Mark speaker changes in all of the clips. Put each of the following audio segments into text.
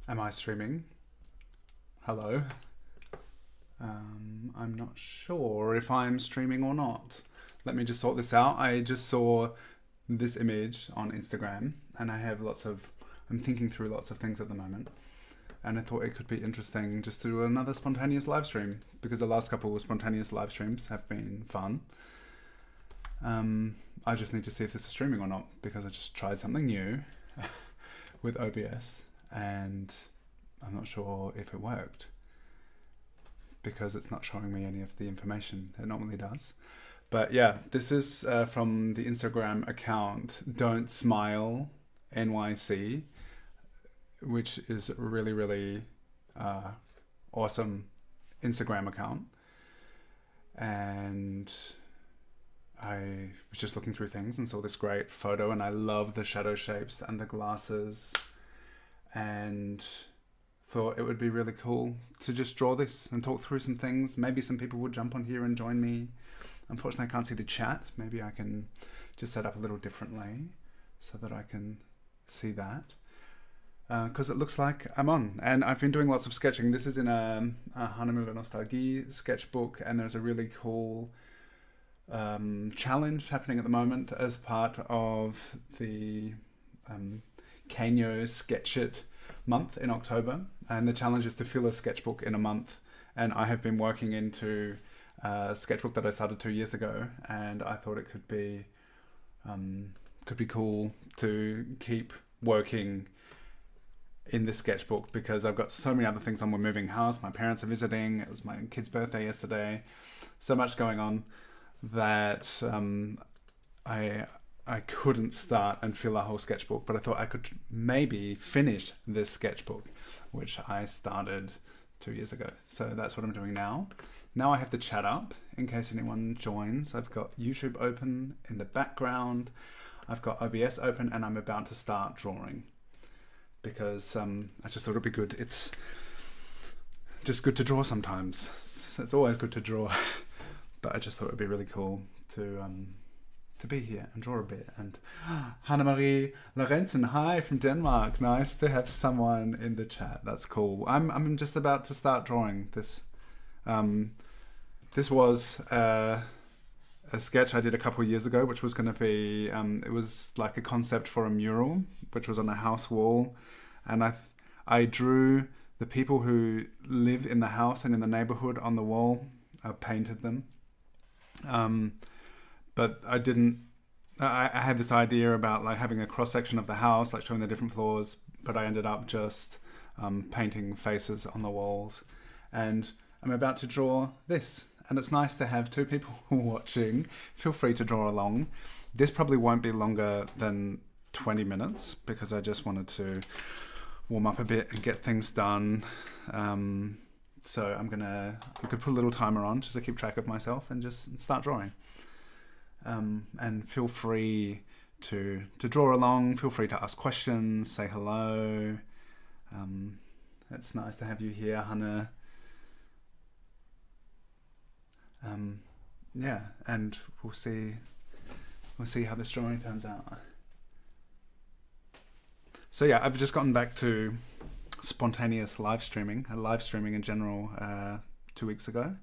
Speaker 1: Am I streaming? Hello. I'm not sure if I'm streaming or not. Let me just sort this out. I just saw this image on Instagram and I'm thinking through lots of things at the moment. And I thought it could be interesting just to do another spontaneous live stream because the last couple of spontaneous live streams have been fun. I just need to see if this is streaming or not because I just tried something new with OBS and I'm not sure if it worked because it's not showing me any of the information it normally does. But yeah, this is from the Instagram account Don't Smile NYC, which is a really, really awesome Instagram account. And I was just looking through things and saw this great photo, and I love the shadow shapes and the glasses, and thought it would be really cool to just draw this and talk through some things. Maybe some people would jump on here and join me. Unfortunately, I can't see the chat. Maybe I can just set up a little differently so that I can see that. Because it looks like I'm on. And I've been doing lots of sketching. This is in a Hanamura Nostalgie sketchbook, and there's a really cool challenge happening at the moment as part of the Kanyo Sketch It month in October. And the challenge is to fill a sketchbook in a month. And I have been working into a sketchbook that I started 2 years ago, and I thought it could be cool to keep working in this sketchbook because I've got so many other things on. We're moving house, my parents are visiting, it was my kid's birthday yesterday, so much going on that I couldn't start and fill a whole sketchbook, but I thought I could maybe finish this sketchbook, which I started 2 years ago. So that's what I'm doing now. Now I have the chat up in case anyone joins. I've got YouTube open in the background. I've got OBS open, and I'm about to start drawing because I just thought it'd be good. It's just good to draw sometimes. It's always good to draw, but I just thought it'd be really cool to be here and draw a bit. And Hannemarie Lorentzen, hi from Denmark. Nice to have someone in the chat. That's cool. I'm just about to start drawing this. This was a sketch I did a couple of years ago, which was going to be it was like a concept for a mural, which was on a house wall, and I drew the people who live in the house and in the neighborhood on the wall. I painted them. But I didn't. I had this idea about like having a cross section of the house, like showing the different floors. But I ended up just painting faces on the walls, and I'm about to draw this. And it's nice to have two people watching. Feel free to draw along. This probably won't be longer than 20 minutes because I just wanted to warm up a bit and get things done. So we could put a little timer on just to keep track of myself and just start drawing. And feel free to draw along. Feel free to ask questions, say hello. It's nice to have you here, Hannah. Yeah, and we'll see how this drawing turns out. So yeah, I've just gotten back to spontaneous live streaming in general 2 weeks ago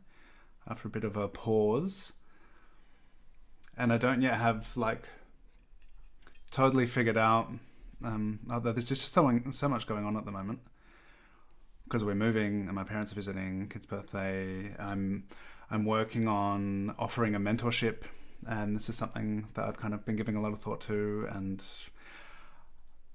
Speaker 1: after a bit of a pause. And I don't yet have like totally figured out, although there's just so much going on at the moment because we're moving and my parents are visiting, kid's birthday. I'm working on offering a mentorship, and this is something that I've kind of been giving a lot of thought to. And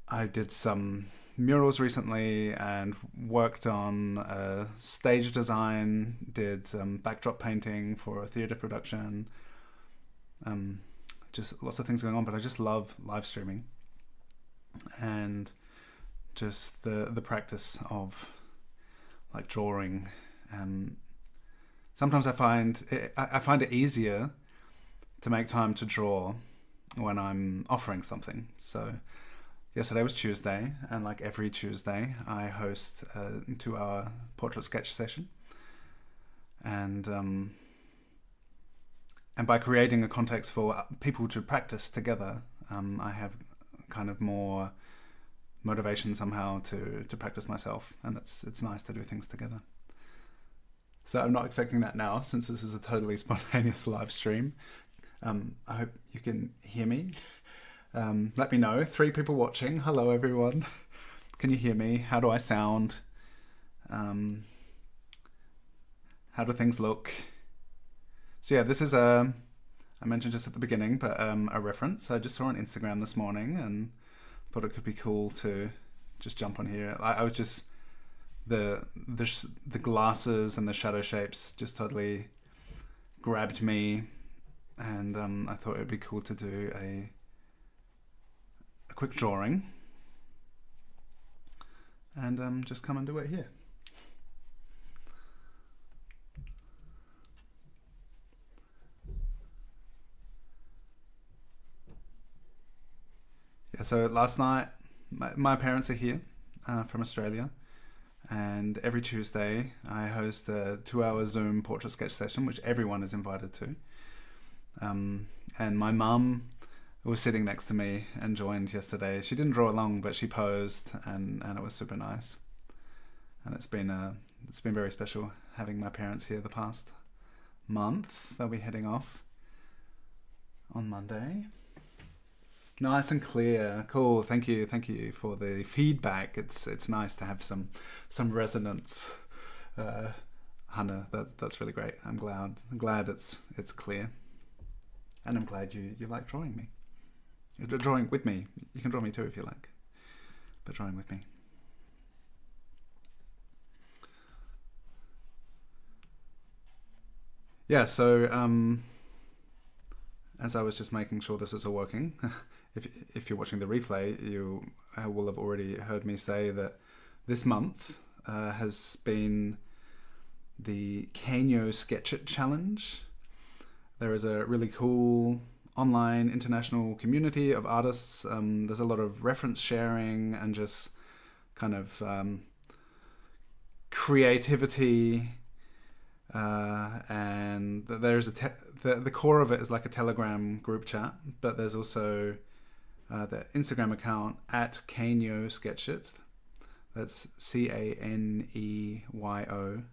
Speaker 1: I did some murals recently and worked on stage design, did backdrop painting for a theatre production. Just lots of things going on, but I just love live streaming and just the practice of like drawing. Sometimes I find it easier to make time to draw when I'm offering something. So yesterday was Tuesday, and like every Tuesday I host a 2-hour portrait sketch session, and by creating a context for people to practice together, I have kind of more motivation somehow to practice myself, and it's nice to do things together. So I'm not expecting that now, since this is a totally spontaneous live stream. I hope you can hear me. Let me know. 3 people watching. Hello, everyone. Can you hear me? How do I sound? How do things look? So yeah, this is I mentioned just at the beginning, but a reference I just saw on Instagram this morning and thought it could be cool to just jump on here. I was just the glasses and the shadow shapes just totally grabbed me, and I thought it'd be cool to do a quick drawing and just come and do it here. Yeah, so last night my parents are here from Australia, and every Tuesday I host a 2-hour Zoom portrait sketch session, which everyone is invited to. And my mum was sitting next to me and joined yesterday. She didn't draw along, but she posed, and it was super nice. And it's been very special having my parents here the past month. They'll be heading off on Monday. Nice and clear. Cool. Thank you for the feedback. It's nice to have some resonance. Hannah, that's really great. I'm glad it's clear. And I'm glad you like drawing me. Drawing with me. You can draw me too if you like. But drawing with me. Yeah, so as I was just making sure this is all working, if you're watching the replay, you will have already heard me say that this month has been the Canyo Sketch It Challenge. There is a really cool online international community of artists. There's a lot of reference sharing and just kind of creativity, and there's the core of it is like a Telegram group chat, but there's also the Instagram account at Canyo Sketch It. That's CANEYO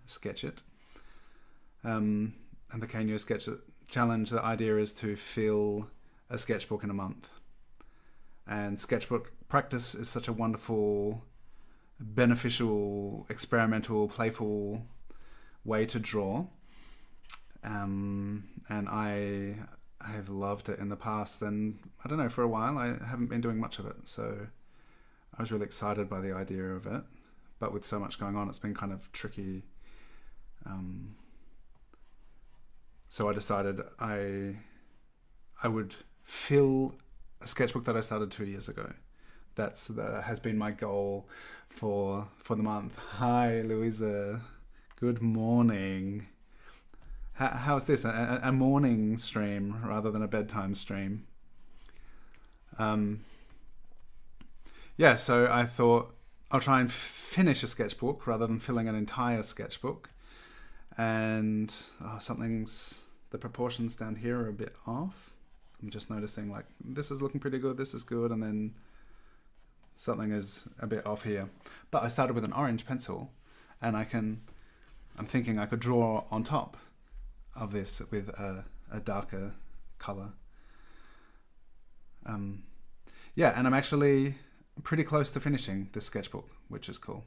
Speaker 1: Sketch It. And the Canyo Sketch It Challenge, the idea is to fill a sketchbook in a month. And sketchbook practice is such a wonderful, beneficial, experimental, playful way to draw. And I have loved it in the past, and I don't know, for a while I haven't been doing much of it, so I was really excited by the idea of it, but with so much going on it's been kind of tricky. So I decided I would fill a sketchbook that I started 2 years ago. That has been my goal for the month. Hi Louisa, good morning. How's this? A morning stream rather than a bedtime stream. Yeah, so I thought I'll try and finish a sketchbook rather than filling an entire sketchbook. And the proportions down here are a bit off. I'm just noticing, like, this is looking pretty good, this is good, and then something is a bit off here. But I started with an orange pencil, and I'm thinking I could draw on top of this with a darker color. Yeah, and I'm actually pretty close to finishing this sketchbook, which is cool.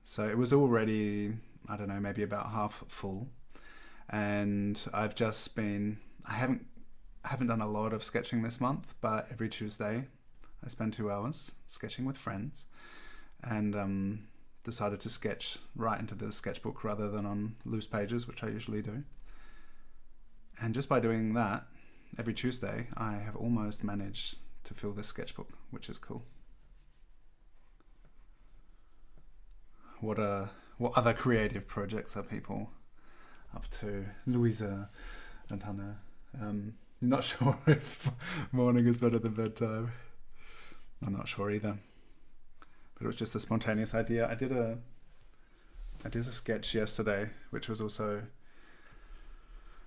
Speaker 1: So it was already, I don't know, maybe about half full, and I haven't done a lot of sketching this month, but every Tuesday I spend 2 hours sketching with friends, and decided to sketch right into the sketchbook rather than on loose pages, which I usually do. And just by doing that every Tuesday, I have almost managed to fill this sketchbook, which is cool. What other creative projects are people up to? Louisa and Hannah. Not sure if morning is better than bedtime. I'm not sure either. But it was just a spontaneous idea. I did a sketch yesterday, which was also,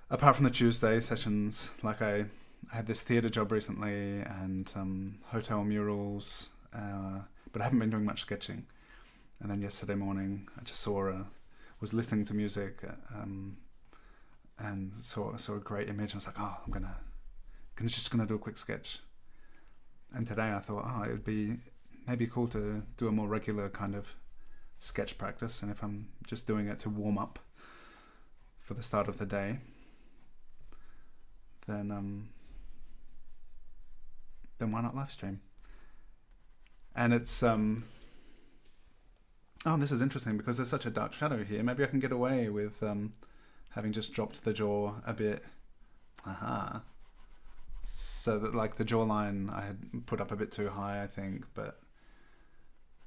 Speaker 1: apart from the Tuesday sessions, like I had this theatre job recently, and hotel murals, but I haven't been doing much sketching. And then yesterday morning, I just was listening to music, and saw a great image. I was like, oh, I'm just gonna do a quick sketch. And today I thought, oh, it would be maybe cool to do a more regular kind of sketch practice. And if I'm just doing it to warm up for the start of the day, then why not live stream? And it's this is interesting because there's such a dark shadow here. Maybe I can get away with having just dropped the jaw a bit. Aha. So that like the jawline I had put up a bit too high, I think, but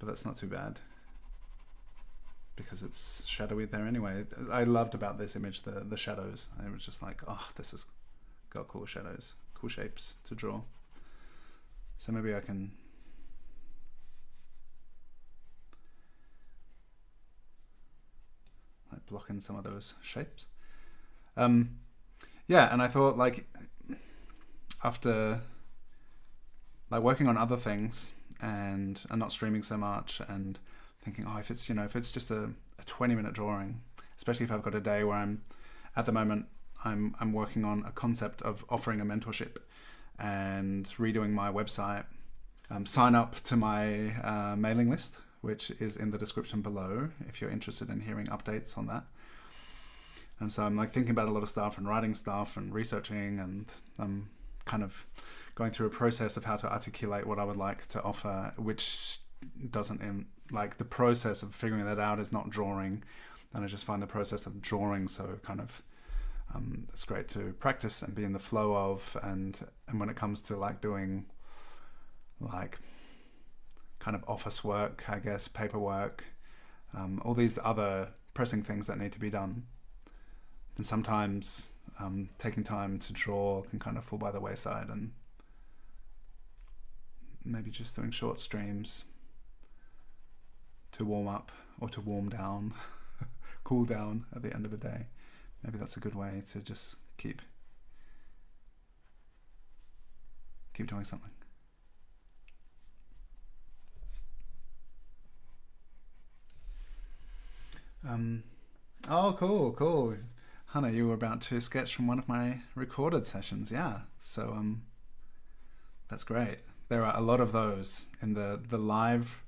Speaker 1: that's not too bad because it's shadowy there anyway. I loved about this image the shadows. I was just like, oh, this has got cool shadows, cool shapes to draw. So maybe I can like block in some of those shapes. Yeah, and I thought like after like working on other things and not streaming so much and thinking, oh, if it's just a 20-minute drawing, especially if I've got a day where at the moment I'm working on a concept of offering a mentorship and redoing my website. Sign up to my mailing list, which is in the description below if you're interested in hearing updates on that. And so I'm like thinking about a lot of stuff and writing stuff and researching, and I'm kind of going through a process of how to articulate what I would like to offer, which doesn't like the process of figuring that out is not drawing, and I just find the process of drawing so kind of it's great to practice and be in the flow of, and when it comes to like doing like kind of office work, I guess, paperwork, all these other pressing things that need to be done. And sometimes taking time to draw can kind of fall by the wayside, and maybe just doing short streams to warm up or to warm down, cool down at the end of the day. Maybe that's a good way to just keep doing something. Oh, cool. Hannah, you were about to sketch from one of my recorded sessions. Yeah, so that's great. There are a lot of those in the live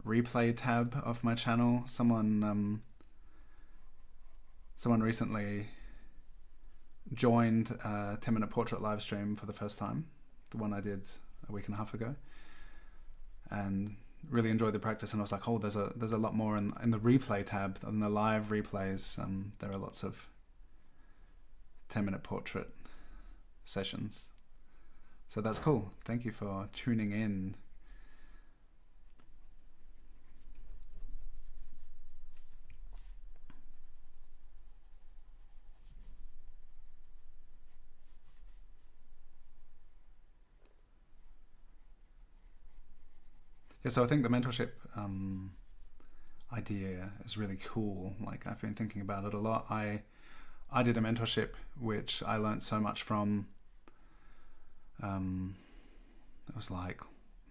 Speaker 1: replay tab of my channel. Someone recently joined a 10-minute portrait live stream for the first time, the one I did a week and a half ago, and really enjoyed the practice. And I was like, oh, there's a lot more in the replay tab than the live replays. There are lots of 10-minute portrait sessions, so that's cool. Thank you for tuning in. Yeah, so I think the mentorship idea is really cool. Like, I've been thinking about it a lot. I did a mentorship which I learned so much from. It was like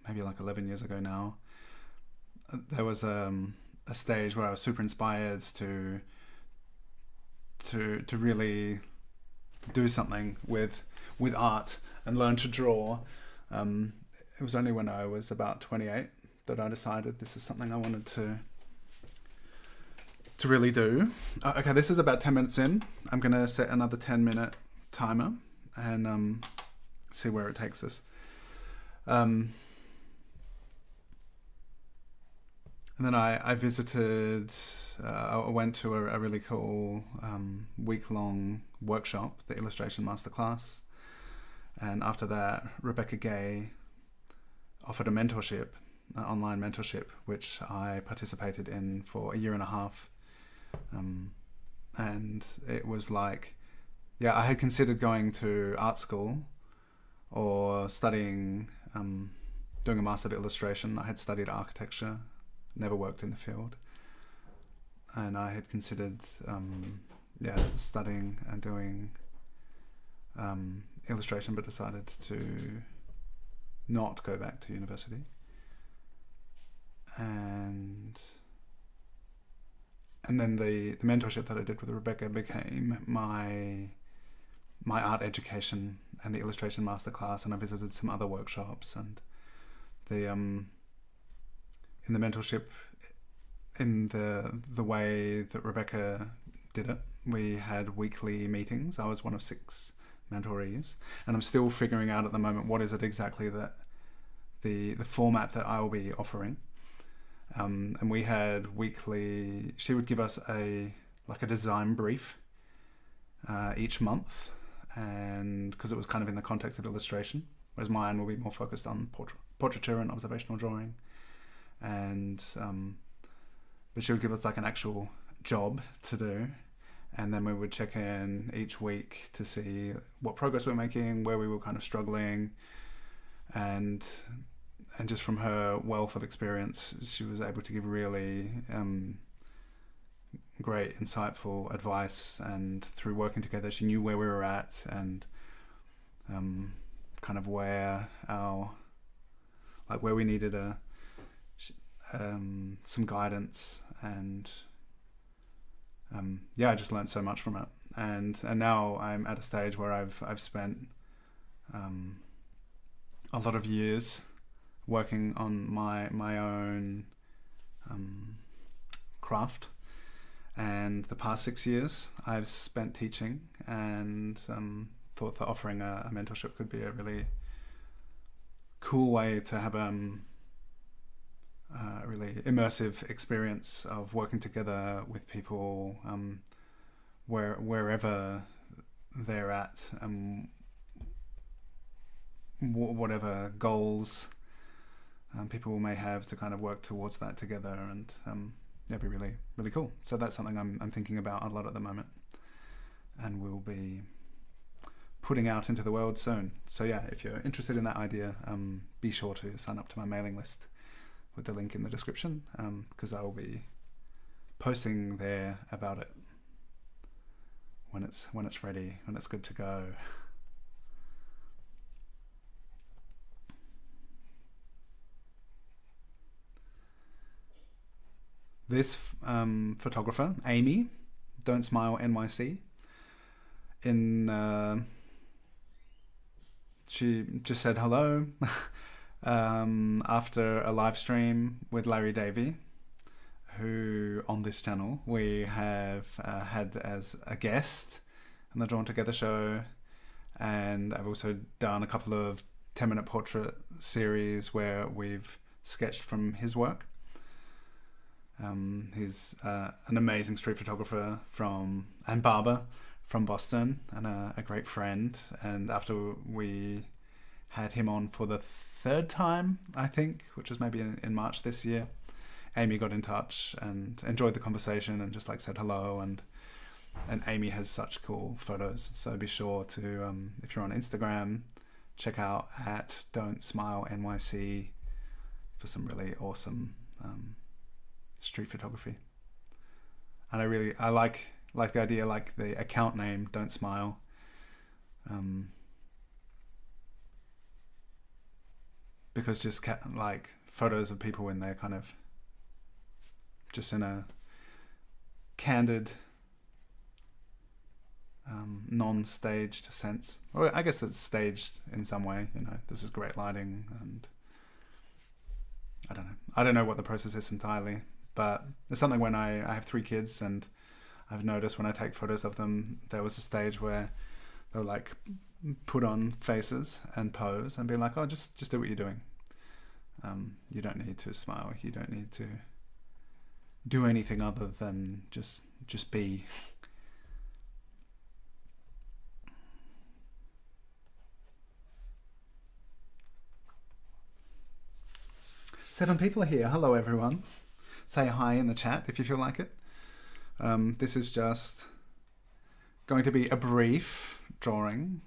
Speaker 1: maybe like 11 years ago now. There was a stage where I was super inspired to really do something with art and learn to draw. It was only when I was about 28 that I decided this is something I wanted to really do. Okay, this is about 10 minutes in. I'm going to set another 10-minute timer and see where it takes us. And then I visited, I went to a really cool week-long workshop, the Illustration Masterclass. And after that, Rebecca Gay offered a mentorship, an online mentorship, which I participated in for a year and a half. And it was like, yeah, I had considered going to art school or studying, doing a Master of Illustration. I had studied architecture, never worked in the field. And I had considered, studying and doing illustration, but decided to not go back to university. and then the mentorship that I did with Rebecca became my art education and the illustration masterclass, and I visited some other workshops, and the in the mentorship, in the way that Rebecca did it, we had weekly meetings. I was one of 6 mentorees, and I'm still figuring out at the moment what is it exactly that the format that I will be offering. And we had weekly. She would give us a design brief each month, and because it was kind of in the context of illustration, whereas mine will be more focused on portraiture and observational drawing, and but she would give us like an actual job to do, and then we would check in each week to see what progress we're making, where we were kind of struggling, and just from her wealth of experience, she was able to give really great, insightful advice. And through working together, she knew where we were at, and kind of where we needed some guidance. And I just learned so much from it. And now I'm at a stage where I've spent a lot of years working on my own craft, and the past 6 years I've spent teaching, and thought that offering a mentorship could be a really cool way to have a really immersive experience of working together with people wherever they're at, whatever goals people may have to kind of work towards that together, and it'd be really, really cool. So that's something I'm thinking about a lot at the moment, and we'll be putting out into the world soon. So yeah, if you're interested in that idea, be sure to sign up to my mailing list with the link in the description, because I will be posting there about it when it's ready, when it's good to go. This photographer, Amy, Don't Smile NYC, she just said hello after a live stream with Larry Davey, who on this channel we have had as a guest in the Drawn Together show, and I've also done a couple of 10-minute portrait series where we've sketched from his work. He's an amazing street photographer and barber from Boston, and a great friend. And after we had him on for the 3rd time, I think, which was maybe in March this year, Amy got in touch and enjoyed the conversation and just said hello. And Amy has such cool photos, so be sure to, if you're on Instagram, check out at Don't Smile NYC for some really awesome street photography. And I like the idea, like the account name Don't Smile, because just photos of people when they're kind of just in a candid, non-staged sense. Or I guess it's staged in some way, this is great lighting, and I don't know what the process is entirely, but it's something when I have 3 kids, and I've noticed when I take photos of them, there was a stage where they'll put on faces and pose and be like, oh, just do what you're doing. You don't need to smile. You don't need to do anything other than just be. Seven people are here. Hello, everyone. Say hi in the chat if you feel like it. This is just going to be a brief drawing,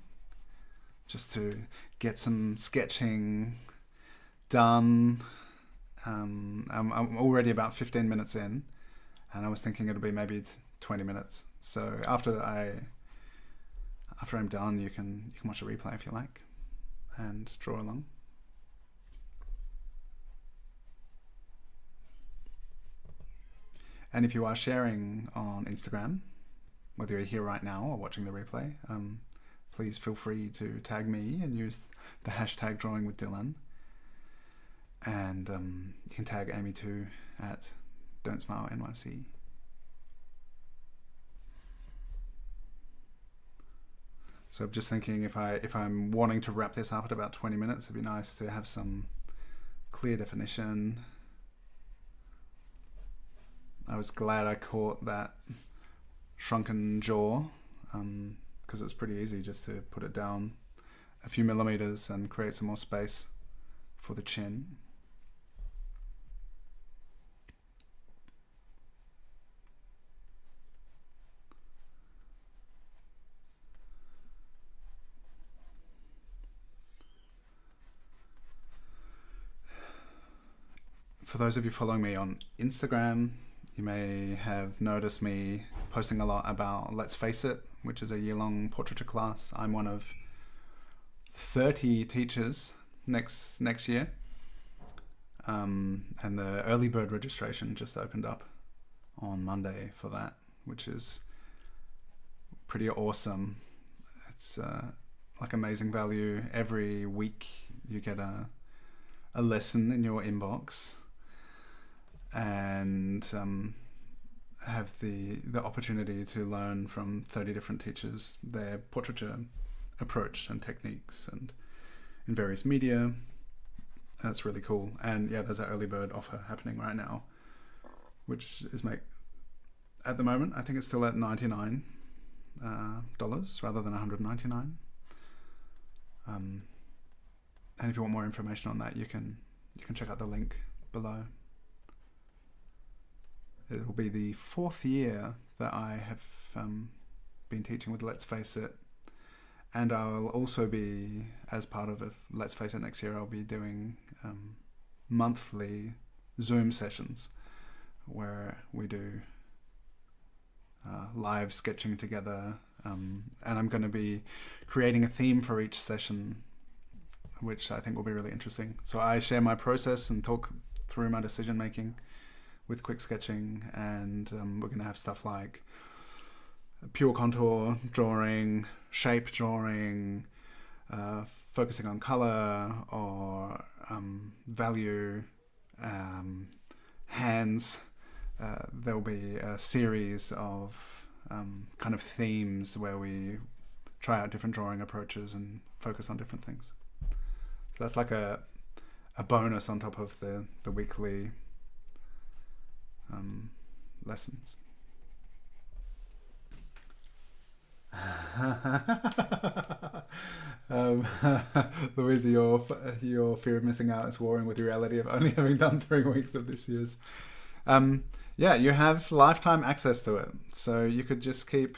Speaker 1: just to get some sketching done. I'm already about 15 minutes in, and I was thinking it'll be maybe 20 minutes. So after I'm done, you can watch a replay if you like and draw along. And if you are sharing on Instagram, whether you're here right now or watching the replay, please feel free to tag me and use the hashtag drawing with Dylan. And you can tag Amy too at Don't Smile NYC. So I'm just thinking if I'm wanting to wrap this up at about 20 minutes, it'd be nice to have some clear definition. I was glad I caught that shrunken jaw, because it's pretty easy just to put it down a few millimeters and create some more space for the chin. For those of you following me on Instagram, you may have noticed me posting a lot about Let's Face It, which is a year-long portraiture class. I'm one of 30 teachers next year, and the early bird registration just opened up on Monday for that, which is pretty awesome. It's like amazing value. Every week you get a lesson in your inbox, and have the opportunity to learn from 30 different teachers their portraiture approach and techniques and in various media. That's really cool. And yeah, there's an early bird offer happening right now, which is at the moment I think it's still at $99 rather than $199. And if you want more information on that, you can check out the link below. It will be the 4th year that I have been teaching with Let's Face It, and I'll also be, as part of Let's Face It next year, I'll be doing monthly Zoom sessions where we do live sketching together, and I'm going to be creating a theme for each session, which I think will be really interesting. So I share my process and talk through my decision making with quick sketching, and we're going to have stuff like pure contour drawing, shape drawing, focusing on color or value, hands. There'll be a series of kind of themes where we try out different drawing approaches and focus on different things. So that's like a bonus on top of the weekly lessons. Louisa, your fear of missing out is warring with the reality of only having done 3 weeks of this year's. Yeah, you have lifetime access to it, so you could just keep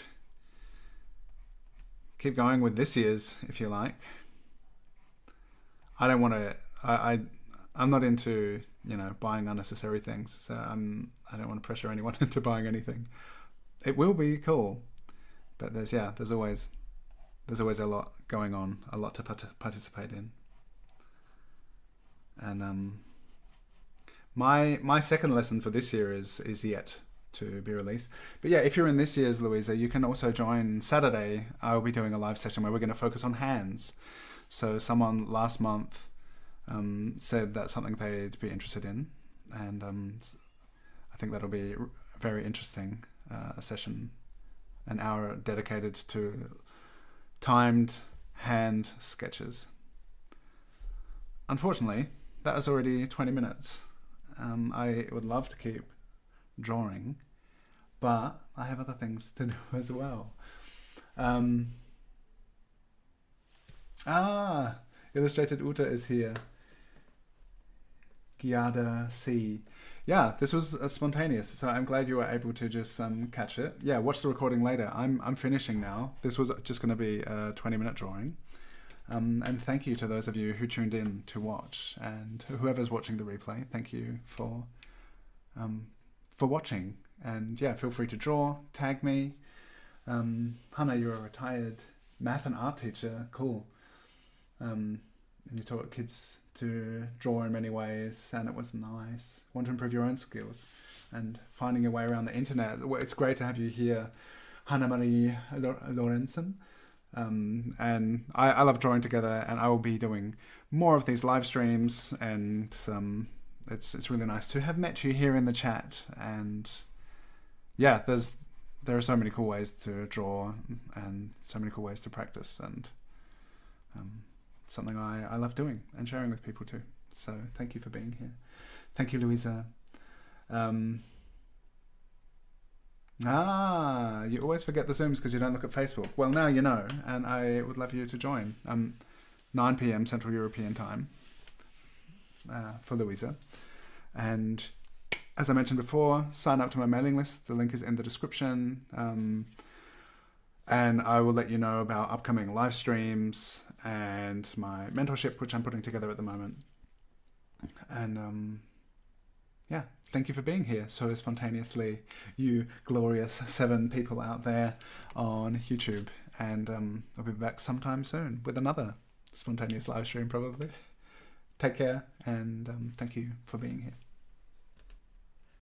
Speaker 1: going with this year's if you like. I don't want to. I'm not into buying unnecessary things, so I don't want to pressure anyone into buying anything. It will be cool, but there's always a lot going on, a lot to participate in. And my second lesson for this year is yet to be released. But yeah, if you're in this year's, Louisa, you can also join Saturday. I'll be doing a live session where we're going to focus on hands. So someone last month said that's something they'd be interested in, and I think that'll be very interesting. A session, an hour dedicated to timed hand sketches. Unfortunately, that is already 20 minutes. I would love to keep drawing, but I have other things to do as well. Illustrated Uta is here. Giada C. Yeah, this was spontaneous, so I'm glad you were able to just catch it. Yeah, watch the recording later. I'm finishing now. This was just going to be a 20-minute drawing. And thank you to those of you who tuned in to watch, and whoever's watching the replay, thank you for watching. And yeah, feel free to draw, tag me. Hannah, you're a retired math and art teacher. Cool. And you taught kids to draw in many ways, and it was nice. Want to improve your own skills and finding your way around the internet. It's great to have you here, Hannah Marie Lorenzen. And I love drawing together, and I will be doing more of these live streams, and it's really nice to have met you here in the chat. And yeah, there are so many cool ways to draw and so many cool ways to practice, and something I love doing and sharing with people too. So thank you for being here. Thank you, Louisa. You always forget the Zooms because you don't look at Facebook. Well, now you know, and I would love you to join. 9 p.m. Central European Time for Louisa. And as I mentioned before, sign up to my mailing list. The link is in the description. And I will let you know about upcoming live streams and my mentorship, which I'm putting together at the moment. And yeah, thank you for being here so spontaneously, you glorious 7 people out there on YouTube. And I'll be back sometime soon with another spontaneous live stream, probably. Take care, and thank you for being here.